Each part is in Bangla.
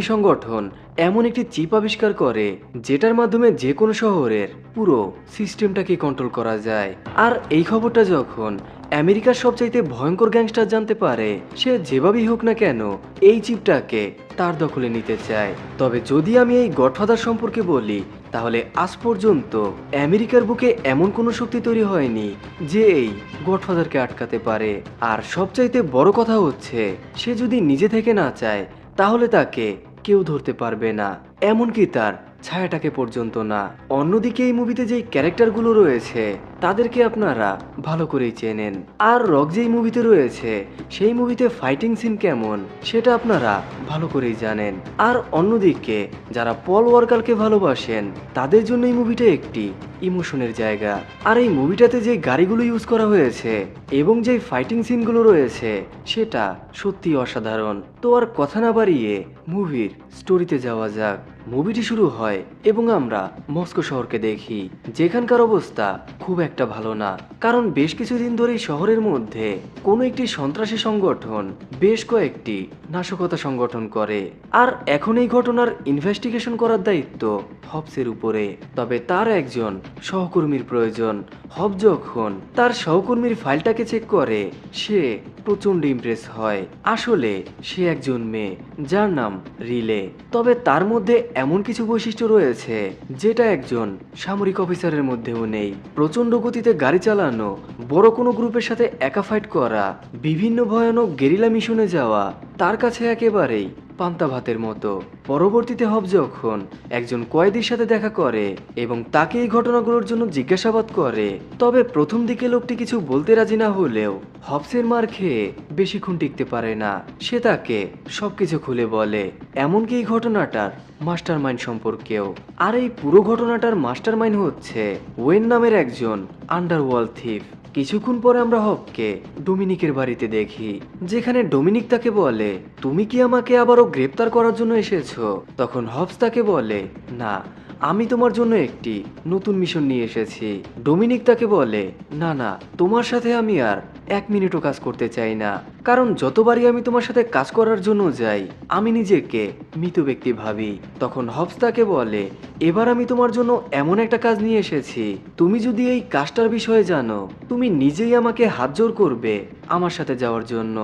সংগঠন এমন একটি চিপ আবিষ্কার করে যেটার মাধ্যমে যে কোনো শহরের পুরো সিস্টেমটাকে কন্ট্রোল করা যায়। আর এই খবরটা যখন আমেরিকার সবচাইতে ভয়ঙ্কর গ্যাংস্টার জানতে পারে, সে যেভাবেই হোক না কেন এই চিপটাকে তার দখলে নিতে চায়। তবে যদি আমি এই গডফাদার সম্পর্কে বলি, তাহলে আজ পর্যন্ত আমেরিকার বুকে এমন কোনো শক্তি তৈরি হয়নি যে এই গডফাদারকে আটকাতে পারে। আর সবচাইতে বড় কথা হচ্ছে, সে যদি নিজে থেকে না চায় তাহলে তাকে কেউ ধরতে পারবে না, এমনকি তার ছায়াটাকে পর্যন্ত না। অন্যদিকে এই মুভিতে যেই ক্যারেক্টারগুলো রয়েছে তাদেরকে আপনারা ভালো করেই চেনেন। আর রক যেই মুভিতে রয়েছে সেই মুভিতে ফাইটিং সিন কেমন সেটা আপনারা ভালো করেই জানেন। আর অন্যদিকে যারা পল ওয়াকারকে ভালোবাসেন তাদের জন্য এই মুভিটা একটি ইমোশনের জায়গা। আর এই মুভিটাতে যে গাড়িগুলো ইউজ করা হয়েছে এবং যে ফাইটিং সিনগুলো রয়েছে সেটা সত্যি অসাধারণ। তো আর কথা না বাড়িয়ে মুভির স্টোরিতে যাওয়া যাক। মুভিটি শুরু হয় এবং আমরা মস্কো শহরকে দেখি, যেখানকার অবস্থা খুব একটা ভালো না। কারণ বেশ কিছুদিন ধরেই শহরের মধ্যে কোনো একটি সন্ত্রাসী সংগঠন বেশ কয়েকটি নাশকতা সংগঠন করে। আর এখন এই ঘটনার ইনভেস্টিগেশন করার দায়িত্ব হবসের উপরে। তবে তার একজন সহকর্মীর প্রয়োজন। হব যখন তার সহকর্মীর ফাইলটাকে চেক করে, সে প্রচন্ড ইমপ্রেস হয়। আসলে সে একজন মেয়ে যার নাম রিলে। তবে তার মধ্যে এমন কিছু বৈশিষ্ট্য রয়েছে যেটা একজন সামরিক অফিসারের মধ্যেও নেই। প্রচন্ড গতিতে গাড়ি চালানো, বড় কোনো গ্রুপের সাথে একা ফাইট করা, বিভিন্ন ভয়ানক গেরিলা মিশনে যাওয়া তার কাছে একেবারেই পান্তা ভাতের মতো। পরবর্তীতে হব যখন একজন কয়েদির সাথে দেখা করে এবং তাকে এই ঘটনাগুলোর জন্য জিজ্ঞাসাবাদ করে, তবে প্রথম দিকে লোকটি কিছু বলতে রাজি না হলেও হবসের মার খেয়ে বেশিক্ষণ টিকতে পারে না। সে তাকে সবকিছু খুলে বলে, এমনকি এই ঘটনাটার মাস্টার মাইন্ড সম্পর্কেও। আর এই পুরো ঘটনাটার মাস্টার মাইন্ড হচ্ছে ওয়েন নামের একজন আন্ডারওয়ার্ল্ড থিফ। কিছুক্ষণ পরে আমরা হবকে ডোমিনিকের বাড়িতে দেখি, যেখানে ডোমিনিক তাকে বলে, তুমি কি আমাকে আবারও গ্রেপ্তার করার জন্য এসেছো? তখন হবস তাকে বলে, না, আমি তোমার জন্য একটি নতুন মিশন নিয়ে এসেছি। ডোমিনিক তাকে বলে, না না, তোমার সাথে আমি আর 1 মিনিটও কাজ করতে চাই না। কারণ যতবারই আমি তোমার সাথে কাজ করার জন্য যাই আমি নিজেকে মৃত ব্যক্তি ভাবি। তখন হবস তাকে বলে, এবার আমি তোমার জন্য এমন একটা কাজ নিয়ে এসেছি, তুমি যদি এই কাজটার বিষয়ে জানো তুমি নিজেই আমাকে হাত জোর করবে আমার সাথে যাওয়ার জন্য।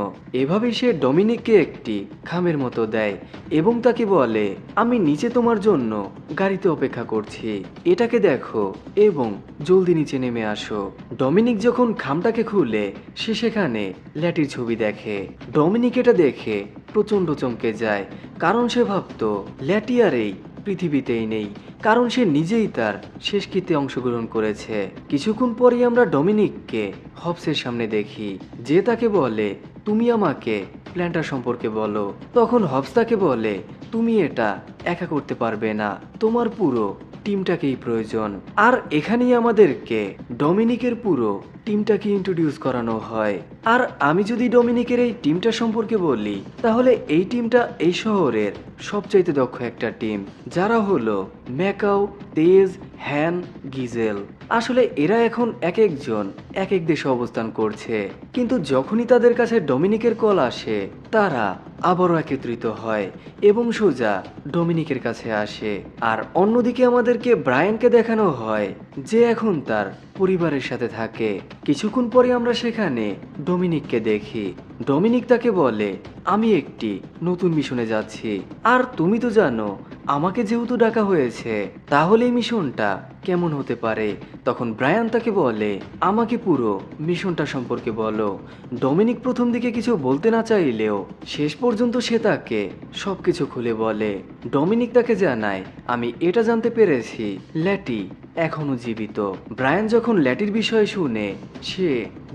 এভাবেই সে ডোমিনিককে একটি খামের মতো দেয় এবং তাকে বলে, আমি নিচে তোমার জন্য গাড়িতে অপেক্ষা করছি, এটাকে দেখো এবং জলদি নিচে নেমে আসো। ডোমিনিক যখন খামটাকে খুলে সে সেখানে ল্যাটির ছবি দেখে। ডোমিনিক এটা দেখে প্রচন্ড চমকে যায়, কারণ সে ভাবতো ল্যাটি আর এই পৃথিবীতেই নেই, কারণ সে নিজেই তার শেষকৃত্যে অংশগ্রহণ করেছে। কিছুক্ষণ পরেই আমরা ডোমিনিককে হবসের সামনে দেখি, যে তাকে বলে, তুমি আমাকে প্ল্যানটা সম্পর্কে বলো। তখন হবস তাকে বলে, তুমি এটা একা করতে পারবে না, তোমার পুরো টিমটাকেই প্রয়োজন। আর এখানেই আমাদেরকে ডোমিনিকের পুরো টিমটাকে ইন্ট্রোডিউস করানো হয়। আর আমি যদি ডোমিনিকের এই টিমটা সম্পর্কে বলি, তাহলে এই টিমটা এই শহরের সবচাইতে দক্ষ একটা টিম, যারা হলো ম্যাকাও, তেজ, হ্যান, গিজেল। আসলে এরা এখন এক একজন এক এক দেশে অবস্থান করছে, কিন্তু যখনই তাদের কাছে ডোমিনিকের কল আসে তারা আবারও একত্রিত হয় এবং সোজা ডোমিনিকের কাছে আসে। আর অন্যদিকে আমাদেরকে ব্রায়ানকে দেখানো হয়, যে এখন তার পরিবারের সাথে থাকে। কিছুক্ষণ পরে আমরা সেখানে ডোমিনিককে দেখি। ডোমিনিক তাকে বলে, আমি একটি নতুন মিশনে যাচ্ছি, আর তুমি তো জানো আমাকে যেহেতু ডাকা হয়েছে তাহলে এই মিশনটা কেমন হতে পারে। তখন ব্রায়ান তাকে বলে, আমাকে পুরো মিশনটা সম্পর্কে বলো। ডোমিনিক প্রথম দিকে কিছু বলতে না চাইলেও শেষ পর্যন্ত সে তাকে সবকিছু খুলে বলে। ডোমিনিক তাকে জানায়, আমি এটা জানতে পেরেছি ল্যাটি এখনো জীবিত। ব্রায়ান যখন ল্যাটির বিষয়ে শুনে সে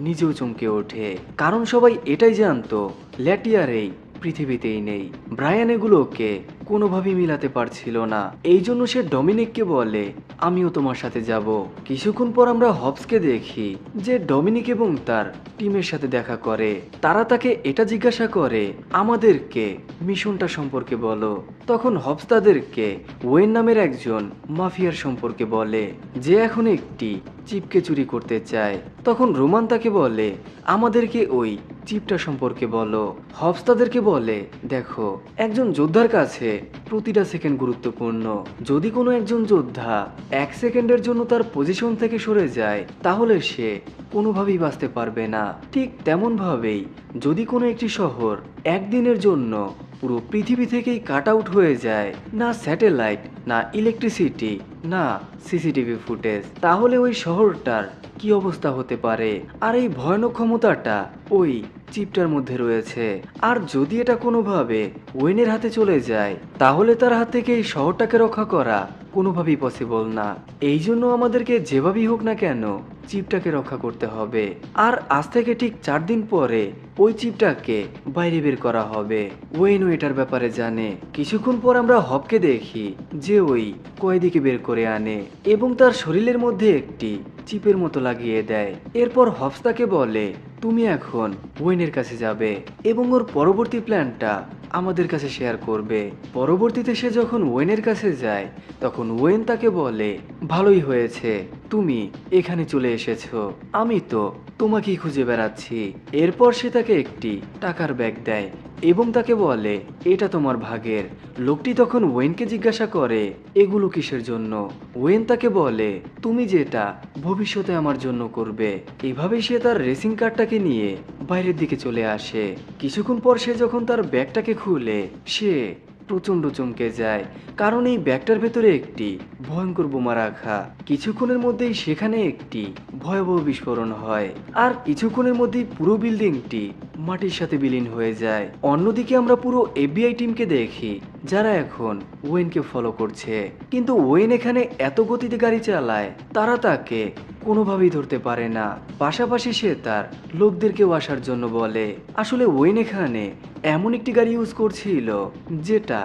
নিজেও চমকে ওঠে, কারণ সবাই এটাই জানতো ল্যাটি আর এই পৃথিবীতেই নেই। ব্রায়ান এগুলোকে কোনোভাবেই মিলাতে পারছিল না, এই জন্য সে ডোমিনিককে বলে, আমিও তোমার সাথে যাব। কিছুক্ষণ পর আমরা হবসকে দেখি, যে ডোমিনিক এবং তার টিমের সাথে দেখা করে। তারা তাকে এটা জিজ্ঞাসা করে, আমাদেরকে মিশনটা সম্পর্কে বলো। তখন হবস তাদেরকে ওয়েন নামের একজন মাফিয়ার সম্পর্কে বলে, যে এখন একটি চিপকে চুরি করতে চায়। তখন রোমান তাকে বলে, আমাদেরকে ওই চিপটা সম্পর্কে বলো। হবস তাদেরকে বলে, দেখো, একজন যোদ্ধার কাছে প্রতিটা সেকেন্ড গুরুত্বপূর্ণ। যদি কোনো একজন যোদ্ধা 1 সেকেন্ডের জন্য তার পজিশন থেকে সরে যায় তাহলে সে কোনোভাবেই বাঁচতে পারবে না। ঠিক তেমনভাবেই যদি কোনো একটি শহর একদিনের জন্য পুরো পৃথিবী থেকেই কাট আউট হয়ে যায়, না স্যাটেলাইট, না ইলেকট্রিসিটি, না সিসিটিভি ফুটেজ, তাহলে ওই শহরটার কি অবস্থা হতে পারে। আর এই ভয়ানক ক্ষমতাটা ওই চিপটার মধ্যে রয়েছে। আর যদি এটা কোনোভাবে ওয়েনের হাতে চলে যায় তাহলে তার হাত থেকে এই শহরটাকে রক্ষা করা কোনোভাবেই পসিবল না। এই জন্য আমাদেরকে যেভাবেই হোক না কেন চিপটাকে রক্ষা করতে হবে। আর আজ থেকে ঠিক 4 দিন পরে ওই চিপটাকে বাইরে বের করা হবে। ওয়েনও এটার ব্যাপারে জানে। কিছুক্ষণ পর আমরা হবকে দেখি যে ওই কয়েদিকে বের করে আনে এবং তার শরীরের মধ্যে একটি চিপের মতো লাগিয়ে দেয়। এরপর হবস তাকে বলে, তুমি এখন ওয়েনের কাছে যাবে এবং ওর পরবর্তী প্ল্যানটা আমাদের কাছে শেয়ার করবে। পরবর্তীতে সে যখন ওয়েনের কাছে যায় তখন ওয়েন তাকে বলে, ভালোই হয়েছে তুমি এখানে চলে এসেছো, আমি তো তোমাকেই খুঁজে বেড়াচ্ছি। এরপর সে তাকে একটি টাকার ব্যাগ দেয় এবং তাকে বলে, এটা তোমার ভাগের। লোকটি তখন ওয়েনকে জিজ্ঞাসা করে, এগুলো কিসের জন্য? ওয়েন তাকে বলে, তুমি যেটা ভবিষ্যতে আমার জন্য করবে। এভাবেই সে তার রেসিং কারটাকে নিয়ে বাইরের দিকে চলে আসে। কিছুক্ষণ পর সে যখন তার ব্যাগটাকে খুলে সে প্রচন্ড চমকে যায়, কারণ এই ব্যাগটার ভেতরে একটি ভয়ঙ্কর বোমা রাখা। কিছুক্ষণের মধ্যেই সেখানে একটি ভয়াবহ বিস্ফোরণ হয় আর কিছুক্ষণের মধ্যেই পুরো বিল্ডিংটি মাটির সাথে বিলীন হয়ে যায়। অন্যদিকে আমরা পুরো এফবিআই টিমকে দেখি যারা এখন ওয়েনকে ফলো করছে, কিন্তু ওয়েন এখানে এত গতিতে গাড়ি চালায় তারা তাকে কোনোভাবেই ধরতে পারে না। পাশাপাশি সে তার লোকদেরকেও আসার জন্য বলে। আসলে ওয়েন এখানে এমন একটি গাড়ি ইউজ করছিল যেটা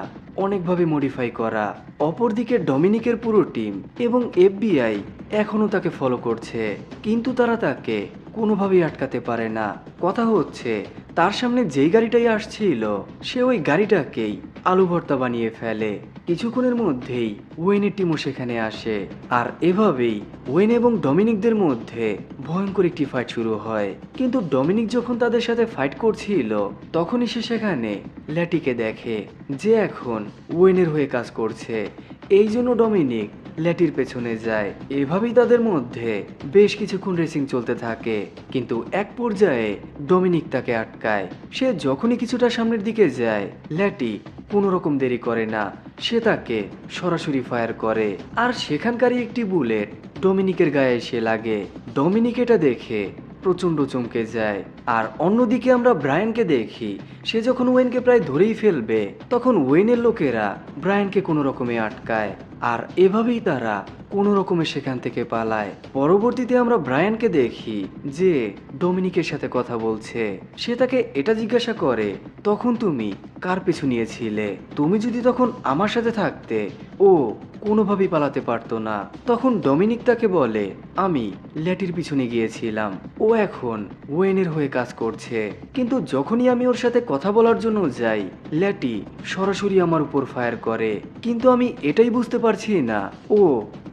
অনেকভাবে মডিফাই করা। অপরদিকে ডমিনিকের পুরো টিম এবং এফবিআই এখনো তাকে ফলো করছে, কিন্তু তারা তাকে কোনোভাবেই আটকাতে পারে না। কথা হচ্ছে তার সামনে যেই গাড়িটাই আসছিল সে ওই গাড়িটাকেই আলু ভর্তা বানিয়ে ফেলে। কিছুক্ষণের মধ্যেই ওয়েনের টিমও সেখানে আসে আর এভাবেই ওয়েন এবং ডমিনিকদের মধ্যে ভয়ঙ্কর একটি ফাইট শুরু হয়। কিন্তু ডমিনিক যখন তাদের সাথে ফাইট করছিল তখনই সে সেখানে ল্যাটিকে দেখে যে এখন ওয়েনের হয়ে কাজ করছে। এই জন্য ডমিনিক ল্যাটির পেছনে যায়। এভাবেই তাদের মধ্যে বেশ কিছুক্ষণ রেসিং চলতে থাকে, কিন্তু এক পর্যায়ে ডমিনিক তাকে আটকায়। সে যখনই কিছুটা সামনের দিকে যায় ল্যাটি কোনো রকম দেরি করে না, সে তাকে সরাসরি ফায়ার করে আর সেখানকারই একটি বুলেট ডমিনিকের গায়ে এসে লাগে। ডমিনিক এটা দেখে প্রচন্ড চমকে যায়। আর অন্যদিকে আমরা ব্রায়ানকে দেখি সে যখন ওয়েনকে প্রায় ধরেই ফেলবে তখন ওয়েনের লোকেরা ব্রায়ানকে কোনো রকমে আটকায় আর এভাবেই তারা কোনো রকমে সেখান থেকে পালায়। পরবর্তীতে আমরা ব্রায়ানকে দেখি যে ডমিনিকের সাথে কথা বলছে। সে তাকে এটা জিজ্ঞাসা করে, তখন তুমি কার পিছু নিয়েছিলে? তুমি যদি তখন আমার সাথে থাকতে ও কোনোভাবেই পালাতে পারতো না। তখন ডমিনিক তাকে বলে, আমি ল্যাটির পিছনে গিয়েছিলাম, ও এখন ওয়েনের হয়ে কাজ করছে। কিন্তু যখনই আমি ওর সাথে কথা বলার জন্য যাই ল্যাটি সরাসরি আমার উপর ফায়ার করে। কিন্তু আমি এটাই বুঝতে পারছি না ও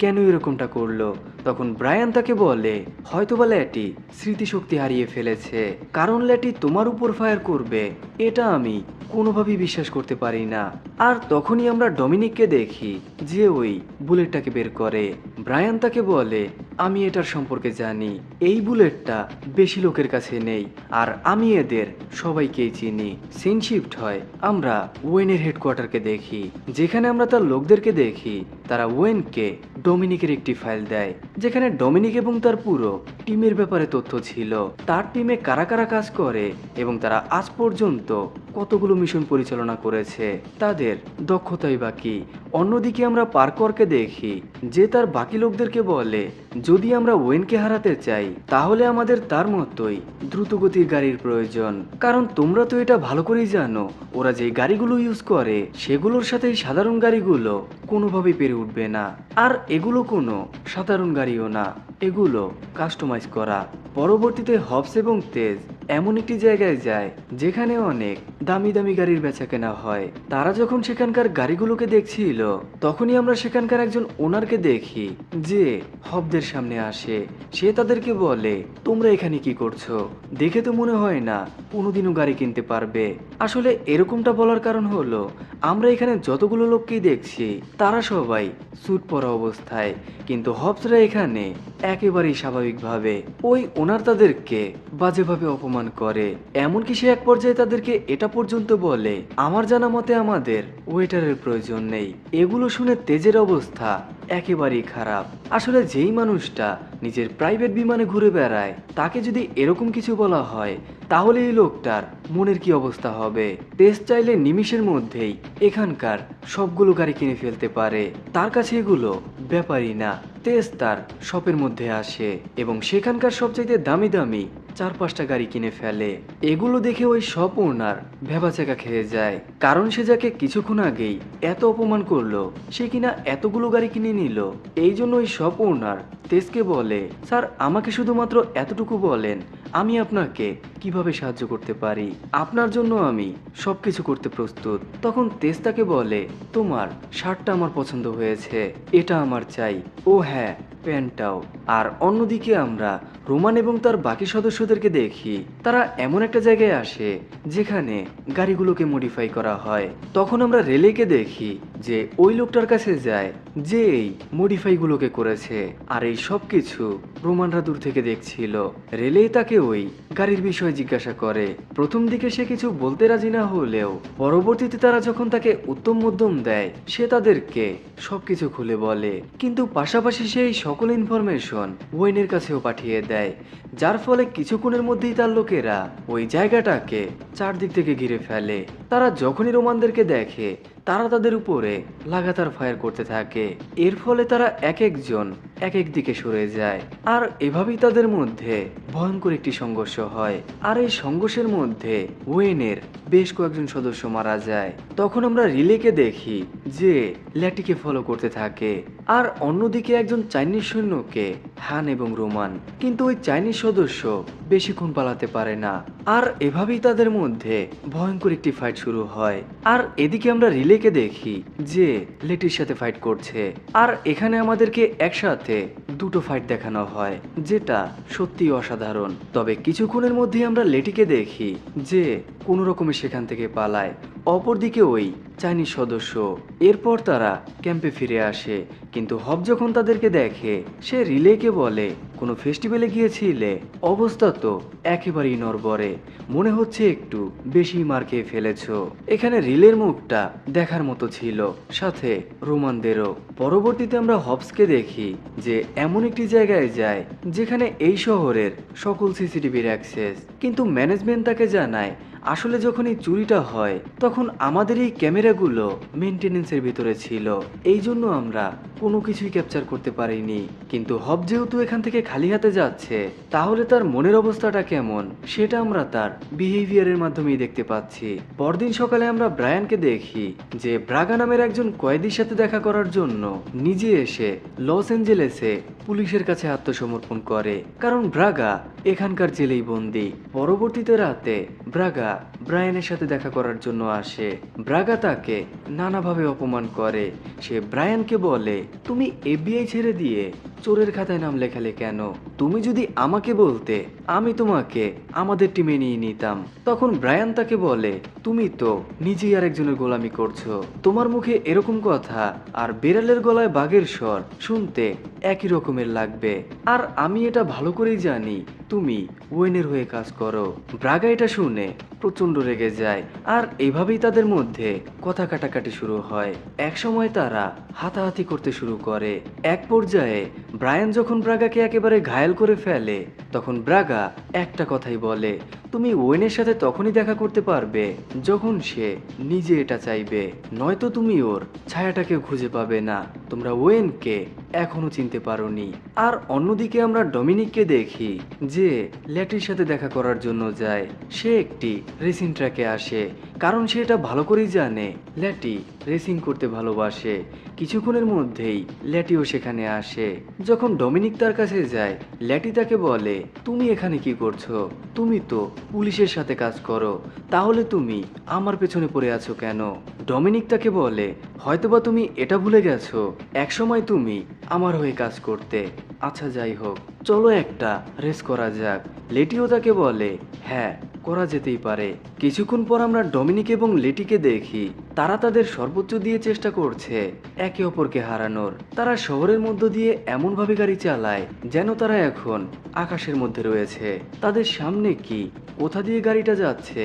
কেন এরকমটা করলো। তখন ব্রায়ান তাকে বলে, হয়তোবা ল্যাটি স্মৃতিশক্তি হারিয়ে ফেলেছে, কারণ ল্যাটি তোমার উপর ফায়ার করবে এটা আমি কোনোভাবেই বিশ্বাস করতে পারি না। আর তখনই আমরা ডমিনিককে দেখি যে ওই বুলেটটাকে বের করে। ব্রায়ান তাকে বলে, আমি এটার সম্পর্কে জানি, এই বুলেটটা বেশি লোকের কাছে নেই আর আমি এদের সবাইকেই চিনি। সিন শিফট হয়, আমরা ওয়েনের হেডকোয়ার্টারকে দেখি যেখানে আমরা তার লোকদেরকে দেখি তারা ওয়েনকে ডমিনিকের একটি ফাইল দেয় যেখানে ডমিনিক এবং তার পুরো টিমের ব্যাপারে তথ্য ছিল, তার টিমে কারা কারা কাজ করে এবং তারা আজ পর্যন্ত কতগুলো মিশন পরিচালনা করেছে, তাদের দক্ষতাই বাকি। অন্যদিকে আমরা পার্করকে দেখি যে তার বাকি লোকদেরকে বলে, যদি আমরা ওয়েনকে হারাতে চাই তাহলে আমাদের তার মতোই দ্রুতগতির গাড়ির প্রয়োজন, কারণ তোমরা তো এটা ভালো করেই জানো ওরা যে গাড়িগুলো ইউজ করে সেগুলোর সাথে এই সাধারণ গাড়িগুলো কোনোভাবেই পেরে উঠবে না। আর এগুলো কোনো সাধারণ গাড়িও না, এগুলো কাস্টমাইজ করা। পরবর্তীতে হবস এবং তেজ এমন একটি জায়গায় যায় যেখানে অনেক দামি দামি গাড়ির বেচা কেনা হয়। তারা যখন সেখানকার গাড়িগুলোকে দেখছিল তখনই আমরা সেখানকার একজন ওনারকে দেখি যে হবদের তাদের সামনে আসে। সে তাদেরকে বলে, তোমরা এখানে কি করছো? দেখে তো মনে হয় না কোনোদিনও গাড়ি কিনতে পারবে। আসলে এরকমটা বলার কারণ হলো, আমরা এখানে যতগুলো লোককেই দেখছি তারা সবাই স্যুট পরা অবস্থায়, কিন্তু হবসরা এখানে একেবারেই স্বাভাবিকভাবে ওই ওনার তাদেরকে বাজেভাবে অপমান করে। এমনকি সে এক পর্যায়ে তাদেরকে এটা পর্যন্ত বলে, আমার জানা মতে আমাদের ওয়েটারের প্রয়োজন নেই। এগুলো শুনে তেজের অবস্থা একেবারেই খারাপ। আসলে যেই মানুষটা নিজের প্রাইভেট বিমানে ঘুরে বেড়ায় তাকে যদি এরকম কিছু বলা হয়, তাহলে এই লোকটার মনের কি অবস্থা হবে? তেজ চাইলে নিমিষের মধ্যেই এখানকার সবগুলো গাড়ি কিনে ফেলতে পারে, তার কাছে এগুলো ব্যাপারই না। তেজ তার শপের মধ্যে আসে এবং সেখানকার সবচাইতে দামি দামি 4-5টা গাড়ি কিনে ফেলে। এগুলো দেখে ওই শপ ওনার ভেবাচাকা খেয়ে যায়, কারণ সে যাকে কিছুক্ষণ আগেই এত অপমান করলো সে কিনা এতগুলো গাড়ি কিনে নিল। এই জন্য ওই শপ ওনার তেজকে বলে, স্যার আমাকে শুধুমাত্র এতটুকু বলেন, আমি আপনাকে কিভাবে সাহায্য করতে পারি, আপনার জন্য আমি সবকিছু করতে প্রস্তুত। তখন তেজ তাকে বলে, তোমার শার্টটা আমার পছন্দ হয়েছে, এটা আমার চাই। ও হ্যাঁ, প্যান্টটাও। আর অন্যদিকে আমরা রোমান এবং তার বাকি সদস্যদেরকে দেখি তারা এমন একটা জায়গায় আসে যেখানে গাড়িগুলোকে মডিফাই করা হয়। তখন আমরা রেলেকে দেখি যে ওই লোকটার কাছে যায় যে এই মডিফাইগুলোকে করেছে, আর এই সব কিছু রোমানরা দূর থেকে দেখছিল। রেলে তাকে ওই গাড়ির বিষয়ে জিজ্ঞাসা করে। প্রথম দিকে সে কিছু বলতে রাজি না হলেও পরবর্তীতে তারা যখন তাকে উত্তম মধ্যম দেয় সে তাদেরকে সবকিছু খুলে বলে, কিন্তু পাশাপাশি সেই সকল ইনফরমেশন ওয়েনের কাছেও পাঠিয়ে দেয়, যার ফলে কিছুক্ষণের মধ্যেই তার লোকেরা ওই জায়গাটাকে চারদিক থেকে ঘিরে ফেলে। তারা যখনই রোমানদেরকে দেখে তারা তাদের উপরে লাগাতার ফায়ার করতে থাকে। এর ফলে তারা এক একজন এক এক দিকে সরে যায়, আর এভাবেই তাদের মধ্যে ভয়ঙ্কর একটি সংঘর্ষ হয়। আর এই সংঘর্ষের মধ্যে ওয়েনের বেশ কয়েকজন সদস্য মারা যায়। তখন আমরা রিলেকে দেখি যে ল্যাটিকে ফলো করতে থাকে, আর অন্যদিকে একজন চাইনিজ সৈন্যকে হান এবং রোমান, কিন্তু ওই চাইনিজ সদস্য বেশিক্ষণ পালাতে পারে না। আর এভাবেই তাদের মধ্যে ভয়ঙ্কর একটি ফাইট শুরু হয়। আর এদিকে আমরা রিলেকে দেখি যে লেটির সাথে ফাইট করছে, আর এখানে আমাদেরকে একসাথে দুটো ফাইট দেখানো হয়, যেটা সত্যি অসাধারণ। তবে কিছুক্ষণের মধ্যেই আমরা লেটিকে দেখি যে কোনো রকমে সেখান থেকে পালায়। অপরদিকে ওই চাইনিজ সদস্য, এরপর তারা ক্যাম্পে ফিরে আসে, কিন্তু হব যখন তাদেরকে দেখে সে রিলেকে বলে, কোনো ফেস্টিভ্যালে গিয়েছিলে? অবস্থা তো একেবারেই নড়বড়ে, মনে হচ্ছে একটু বেশি মার খেয়ে ফেলেছো। এখানে রিলের মুখটা দেখার মতো ছিল, সাথে রোমানদেরও। পরবর্তীতে আমরা হবসকে দেখি যে এমন একটি জায়গায় যায় যেখানে এই শহরের সকল সিসিটিভির অ্যাক্সেস, কিন্তু ম্যানেজমেন্ট তাকে জানায় আসলে যখন এই চুরিটা হয় তখন আমাদের এই ক্যামেরাগুলো মেনটেনেন্সের ভিতরে ছিল, এই জন্য আমরা কোনো কিছুই ক্যাপচার করতে পারিনি। কিন্তু হব যেহেতু এখান থেকে খালি হাতে যাচ্ছে, তাহলে তার মনের অবস্থাটা কেমন সেটা আমরা তার বিহেভিয়ারের মাধ্যমেই দেখতে পাচ্ছি। পরদিন সকালে আমরা ব্রায়ানকে দেখি যে ব্রাগা নামের একজন কয়েদির সাথে দেখা করার জন্য নিজে এসে লস অ্যাঞ্জেলেসে পুলিশের কাছে আত্মসমর্পণ করে, কারণ ব্রাগা এখানকার জেলেই বন্দি। পরবর্তীতে রাতে ব্রাগা ব্রায়ানের সাথে দেখা করার জন্য আসে। ব্রাগা তাকে নানাভাবে অপমান করে। সে ব্রায়ানকে বলে, তুমি এফবিআই ছেড়ে দিয়ে চোরের খাতায় নাম লেখালে কেন? তুমি যদি আমাকে বলতে আমি তোমাকে আমাদের টিমে নিয়ে নিতাম। তখন ব্রায়ান তাকে বলে, তুমি তো নিজেই আরেকজনের গোলামি করছো, তোমার মুখে এরকম কথা আর বেড়ালের গলায় বাঘের স্বর শুনতে একই রকমের লাগবে, আর আমি এটা ভালো করেই জানি তুমি ওয়েনের হয়ে কাজ করো। ব্রাগা এটা শুনে প্রচন্ড রেগে যায়, আর এভাবেই তাদের মধ্যে কথা কাটাকাটি শুরু হয়। এক সময় তারা হাতাহাতি করতে শুরু করে। এক পর্যায়ে ব্রায়ান যখন ব্রাগাকে একেবারে ঘায়েল করে ফেলে তখন ব্রাগা একটা কথাই বলে, তুমি ওয়েনের সাথে তখনই দেখা করতে পারবে যখন সে নিজে এটা চাইবে, নয়তো তুমি ওর ছায়াটাকে খুঁজে পাবে না। তোমরা ওয়েনকে এখনো চিনতে পারোনি। আর অন্যদিকে আমরা ডমিনিককে দেখি যে ল্যাটির সাথে দেখা করার জন্য যায়। সে একটি রেসিং ট্র্যাকে আসে, কারণ সে এটা ভালো করেই জানে ল্যাটি রেসিং করতে ভালোবাসে। কিছুক্ষণের মধ্যেই ল্যাটিও সেখানে আসে। যখন ডমিনিক তার কাছে যায়, ল্যাটি তাকে বলে, তুমি এখানে কি করছো? তুমি তো পুলিশের সাথে কাজ করো, তাহলে তুমি আমার পেছনে পড়ে আছো কেন? ডমিনিক তাকে বলে, হয়তোবা তুমি এটা ভুলে গেছো একসময় তুমি আমার হয়ে কাজ করতে, আচ্ছা যাই হোক, চলো একটা রেস করা যাক। লেটিও তাকে বলে, হ্যাঁ করা যেতেই পারে। কিছুক্ষণ পর আমরা ডমিনিক এবং লেটিকে দেখি তারা তাদের সর্বোচ্চ দিয়ে চেষ্টা করছে একে অপরকে হারানোর। তারা শহরের মধ্য দিয়ে এমনভাবে গাড়ি চালায় যেন তারা এখন আকাশের মধ্যে রয়েছে। তাদের সামনে কি, কোথা দিয়ে গাড়িটা যাচ্ছে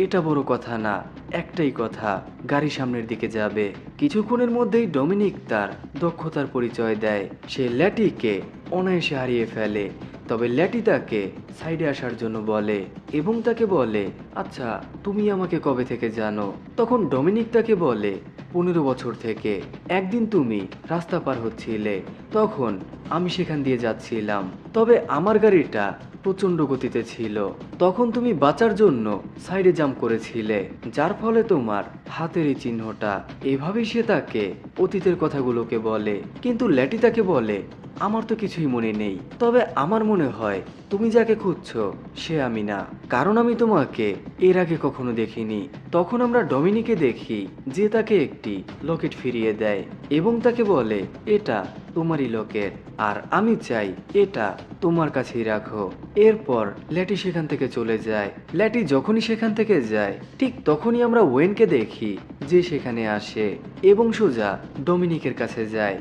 এটা বড় কথা না, একটাই কথা, গাড়ি সামনের দিকে যাবে। কিছুক্ষণের মধ্যেই ডমিনিক তার দক্ষতার পরিচয় দেয়। সে ল্যাটিকে অনায়াসে হারিয়ে ফেলে। তবে ল্যাটি তাকে সাইডে আসার জন্য বলে এবং তাকে বলে, আচ্ছা তুমি আমাকে কবে থেকে জানো? তখন ডমিনিক তাকে বলে, 15 বছর থেকে। একদিন তুমি রাস্তা পার হচ্ছিলে, তখন আমি সেখান দিয়ে যাচ্ছিলাম। তবে আমার গাড়িটা প্রচণ্ড গতিতে ছিল। তখন তুমি বাঁচার জন্য সাইডে জাম্প করেছিলে, যার ফলে তোমার হাতের এই চিহ্নটা। এভাবেই সে তাকে অতীতের কথাগুলোকে বলে। কিন্তু ল্যাটি তাকে বলে, আমার তো কিছুই মনে নেই। তবে আমার মনে হয় তুমি যাকে খুঁজছো সে আমি না, কারণ আমি তোমাকে এর আগে কখনো দেখিনি। তখন আমরা ডমিনিকে দেখি যে তাকে একটি লকেট ফিরিয়ে দেয় এবং তাকে বলে, এটা তোমারই লকেট আর আমি চাই এটা তোমার কাছেই রাখো। এরপর ল্যাটি সেখান থেকে চলে যায়। ল্যাটি যখনই সেখান থেকে যায় ঠিক তখনই আমরা ওয়েনকে দেখি যে সেখানে আসে এবং সোজা ডমিনিকের কাছে যায়।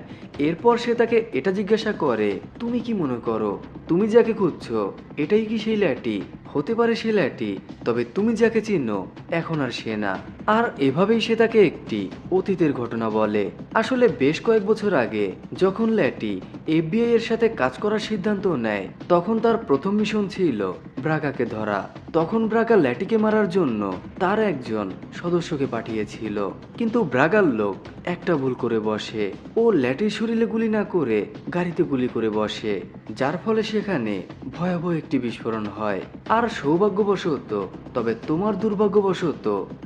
এরপর সে তাকে এটা জিজ্ঞাসা করে, তুমি কি মনে করো তুমি যাকে খুঁজছো এটাই কি সেই ল্যাটি? হতে পারে সে ল্যাটি, তবে তুমি যাকে চিনো এখন আর সে না। আর এভাবেই সে তাকে একটি অতীতের ঘটনা বলে। আসলে বেশ কয়েক বছর আগে যখন ল্যাটি এফবিআই এর সাথে কাজ করার সিদ্ধান্ত নেয়, তখন তার প্রথম মিশন ছিল ব্রাগাকে ধরা। তখন ব্রাগা ল্যাটিকে মারার জন্য তার একজন সদস্যকে পাঠিয়েছিল, কিন্তু ব্রাগার লোক একটা ভুল করে বসে। ও ল্যাটির শরীরে গুলি না করে গাড়িতে গুলি করে বসে, যার ফলে সেখানে ভয়াবহ একটি বিস্ফোরণ হয়। আর সৌভাগ্যবশত, তবে তোমার দুর্ভাগ্যবশত,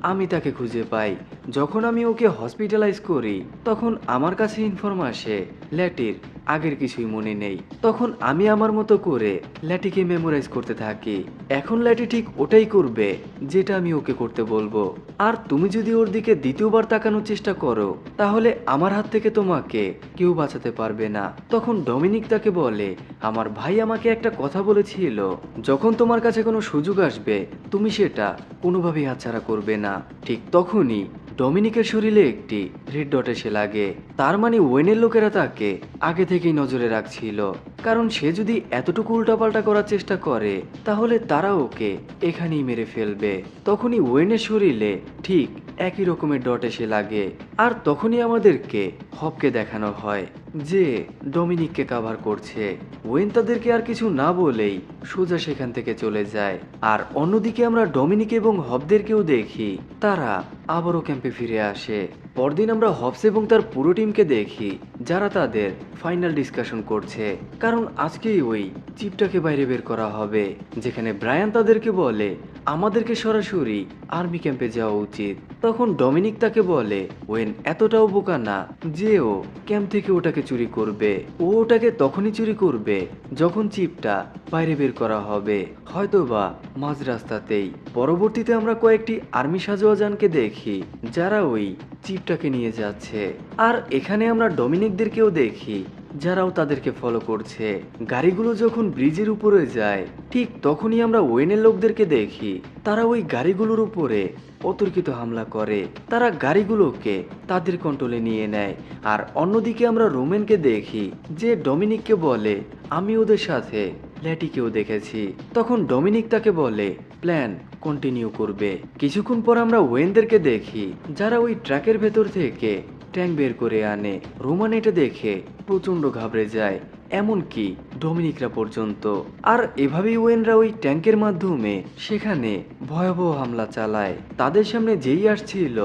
আমি তাকে খুঁজে পাই। যখন আমি ওকে হসপিটালাইজ করি তখন আমার কাছে ইনফর্ম আসে ল্যাটির আগের কিছুই মনে নেই। তখন আমি আমার মতো করে ল্যাটিকে মেমোরাইজ করতে থাকি। এখন ল্যাটি ঠিক ওটাই করবে যেটা আমি ওকে করতে বলবো। আর তুমি যদি ওর দিকে দ্বিতীয়বার তাকানোর চেষ্টা করো তাহলে আমার হাত থেকে তোমাকে কেউ বাঁচাতে পারবে না। তখন ডমিনিক তাকে বলে, আমার ভাই আমাকে একটা কথা বলেছিল, যখন তোমার কাছে কোনো সুযোগ আসবে তুমি সেটা কোনোভাবেই হাতছাড়া করবে না। ঠিক তখনই ডমিনিকের শরীরে একটি রেড ডট এসে লাগে। তার মানে ওয়েনের লোকেরা তাকে আগে থেকেই নজরে রাখছিল, কারণ সে যদি এতটুকু উল্টাপাল্টা করার চেষ্টা করে তাহলে তারা ওকে এখানেই মেরে ফেলবে। তখনই ওয়েনের শরীরে ঠিক একই রকমের ডট এসে লাগে। আর তখনই আমাদেরকে হবকে দেখানো হয় যে ডমিনিককে কাভার করছে। ওয়েন তাদেরকে আর কিছু না বলেই সোজা সেখান থেকে চলে যায়। আর অন্যদিকে আমরা ডমিনিক এবং হবদেরকেও দেখি তারা আবারও ক্যাম্পে ফিরে আসে। পরদিন আমরা হবস এবং তার পুরো টিমকে দেখি যারা তাদের ফাইনাল ডিসকাশন করছে, কারণ আজকেই ওই চিপটাকে বাইরে বের করা হবে, যেখানে ব্রায়ান তাদেরকে বলে আমাদেরকে সরাসরি আর্মি ক্যাম্পে যাওয়া উচিত। তখন ডমিনিক তাকে বলে ওয়েন এতটাও বোকা না যে ও ক্যাম্প থেকে ওটাকে চুরি করবে। ও ওটাকে তখনই চুরি করবে যখন চিপটা বাইরে বের করা হবে, হয়তোবা মাঝ রাস্তাতেই। পরবর্তীতে আমরা কয়েকটি আর্মি সাজোয়া যানকে দেখি যারা ওই চিপটাকে নিয়ে যাচ্ছে। আর এখানে আমরা ডমিনিকদেরকেও দেখি যারাও তাদেরকে ফলো করছে। গাড়িগুলো যখন ব্রিজের উপরে যায় ঠিক তখনই আমরা ওয়েনের লোকদেরকে দেখি তারা ওই গাড়িগুলোর উপরে অতর্কিত হামলা করে। তারা গাড়িগুলোকে তাদের কন্ট্রোলে নিয়ে নেয়। আর অন্যদিকে আমরা রোমেনকে দেখি যে ডমিনিককে বলে আমি ওদের সাথে ল্যাটিকেও দেখেছি। তখন ডমিনিক তাকে বলে প্ল্যান কন্টিনিউ করবে। কিছুক্ষণ পর আমরা ওয়েনদেরকে দেখি যারা ওই ট্রাকের ভেতর থেকে ট্যাঙ্ক বের করে আনে। রোমান এটা দেখে প্রচন্ড ঘাবড়ে যায়, এমনকি ডমিনিকরা পর্যন্ত। আর এভাবেই ওয়েনরা ওই ট্যাঙ্কের মাধ্যমে সেখানে ভয়াবহ হামলা চালায়। তাদের সামনে যেই আসছিল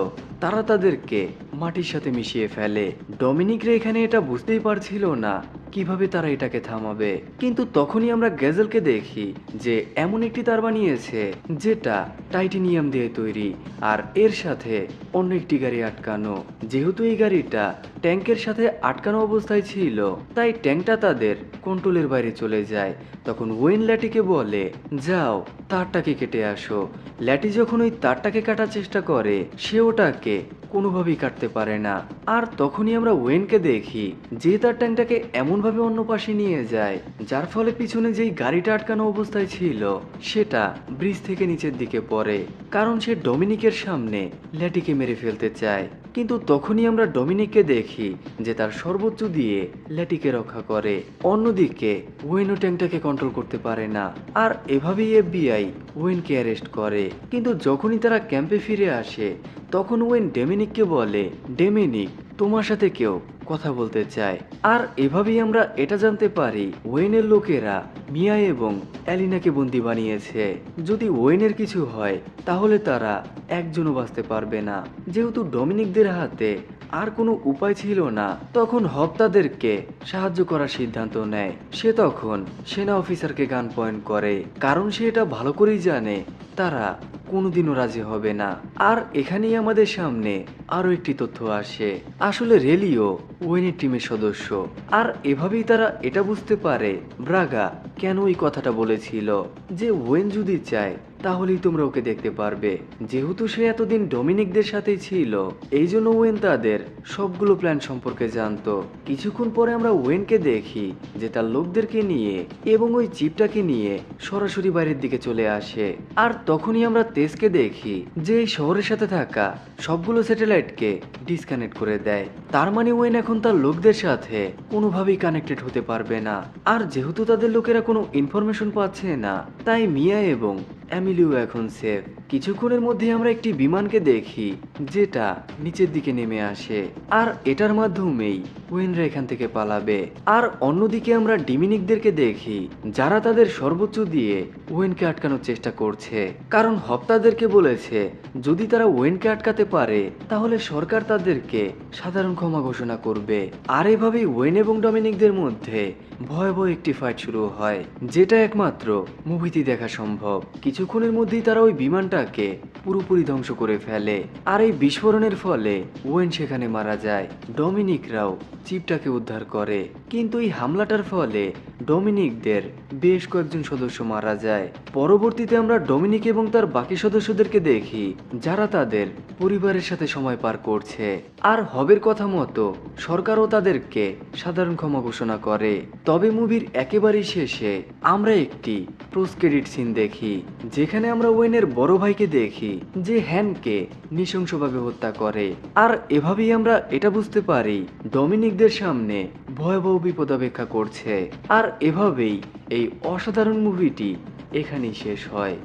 তারা তাদেরকে মাটির সাথে মিশিয়ে ফেলে। ডমিনিকরা এখানে এটা বুঝতেই পারছিল না কিভাবে তারা এটাকে থামাবে, কিন্তু তখনই আমরা গ্যাজেলকে দেখি যে এমন একটি তার বানিয়েছে যেটা টাইটেনিয়াম দিয়ে তৈরি, আর এর সাথে অন্য একটি গাড়ি আটকানো। যেহেতু এই গাড়িটা ট্যাঙ্কের সাথে আটকানো অবস্থায় ছিল তাই ট্যাঙ্কটা তাদের কন্ট্রোলের বাইরে চলে যায়। তখন ওয়েন ল্যাটিকে বলে যাও তারটাকে কেটে আসো। ল্যাটি যখন ওই তারটাকে কাটার চেষ্টা করে সে ওটাকে কোনোভাবেই কাটতে পারে না। আর তখনই আমরা ওয়েনকে দেখি যে তার ট্যাঙ্কটাকে এমনভাবে অন্য পাশে নিয়ে যায় যার ফলে পিছনে যেই গাড়িটা আটকানো অবস্থায় ছিল সেটা ব্রিজ থেকে নিচের দিকে পড়ে, কারণ সে ডমিনিকের সামনে ল্যাটিকে মেরে ফেলতে চায়। কিন্তু তখনই আমরা ডমিনিককে দেখি যে তার সর্বোচ্চ দিয়ে ল্যাটিকে রক্ষা করে। অন্যদিকে ওয়েনও ট্যাঙ্কটাকে কন্ট্রোল করতে পারে না, আর এভাবেই এফবিআই ওয়েনকে অ্যারেস্ট করে। কিন্তু যখনই তারা ক্যাম্পে ফিরে আসে তখন ওয়েন ডেমিনিককে বলে, ডেমিনিক, তোমার সাথে কেউ কথা বলতে চায়। আর এভাবেই আমরা এটা জানতে পারি ওয়েনের লোকেরা মিয়া এবং অ্যালিনাকে বন্দি বানিয়েছে। যদি ওয়েনের কিছু হয় তাহলে তারা একজনও বাঁচতে পারবে না। যেহেতু ডমিনিকদের হাতে আর কোনো উপায় ছিল না, তখন হব তাদেরকে সাহায্য করার সিদ্ধান্ত নেয়। সে তখন সেনা অফিসারকে গান পয়েন্ট করে, কারণ সে এটা ভালো করেই জানে তারা কোনোদিনও রাজি হবে না। আর এখানেই আমাদের সামনে আরো একটি তথ্য আসে, আসলে রেলিও ওয়েনের টিমের সদস্য। আর এভাবেই তারা এটা বুঝতে পারে ব্রাগা কেন এই কথাটা বলেছিল যে ওয়েন যদি চায় তাহলেই তোমরা ওকে দেখতে পারবে। যেহেতু সে এতদিন ডমিনিকদের সাথেই ছিল এই জন্য ওয়েন তাদের সবগুলো প্ল্যান সম্পর্কে জানতো। কিছুক্ষণ পরে আমরা ওয়েনকে দেখি যে তার লোকদেরকে নিয়ে এবং ওই চিপটাকে নিয়ে সরাসরি বাইরের দিকে চলে আসে। আর তখনই আমরা তেজকে দেখি যে এই শহরের সাথে থাকা সবগুলো স্যাটেলাইটকে ডিসকানেক্ট করে দেয়। তার মানে ওয়েন এখন তার লোকদের সাথে কোনোভাবেই কানেক্টেড হতে পারবে না। আর যেহেতু তাদের লোকেরা কোনো ইনফরমেশন পাচ্ছে না, তাই মিয়া এবং অ্যামিলিও এখন সেফ। কিছুক্ষণের মধ্যে আমরা একটি বিমানকে দেখি যেটা নিচের দিকে নেমে আসে, আর এটার মাধ্যমেই ওয়েনরা এখান থেকে পালাবে। আর অন্যদিকে আমরা ডিমিনিকদেরকে দেখি যারা তাদের সর্বোচ্চ দিয়ে ওয়েনকে আটকানোর চেষ্টা করছে, কারণ হব তাদেরকে বলেছে যদি তারা ওয়েনকে আটকাতে পারে তাহলে সরকার তাদেরকে সাধারণ ক্ষমা ঘোষণা করবে। আর এভাবেই ওয়েন এবং ডমিনিকদের মধ্যে ভয়াবহ একটি ফাইট শুরু হয়, যেটা একমাত্র মুভিতে দেখা সম্ভব। কিছুক্ষণের মধ্যেই তারা ওই বিমানটাকে পুরোপুরি ধ্বংস করে ফেলে, আর এই বিস্ফোরণের ফলে ওয়েন সেখানে মারা যায়। ডমিনিকরাও চিপটাকে উদ্ধার করে, কিন্তু এই হামলাটার ফলে ডমিনিকদের বেশ কয়েকজন সদস্য মারা যায়। পরবর্তীতে আমরা ডমিনিক এবং তার বাকি সদস্যদেরকে দেখি যারা তাদের পরিবারের সাথে সময় পার করছে। আর হবের কথা মতো সরকারও তাদেরকে সাধারণ ক্ষমা ঘোষণা করে। তবে মুভির একেবারেই শেষে আমরা একটি পোস্ট ক্রেডিট সিন দেখি যেখানে আমরা ওয়েনের বড় ভাইকে দেখি যে হ্যানকে নৃশংসভাবে হত্যা করে। আর এভাবেই আমরা এটা বুঝতে পারি ডমিনিকদের সামনে ভয়াবহ বিপদ অপেক্ষা করছে। আর এভাবেই এই অসাধারণ মুভিটি এখানেই শেষ হয়।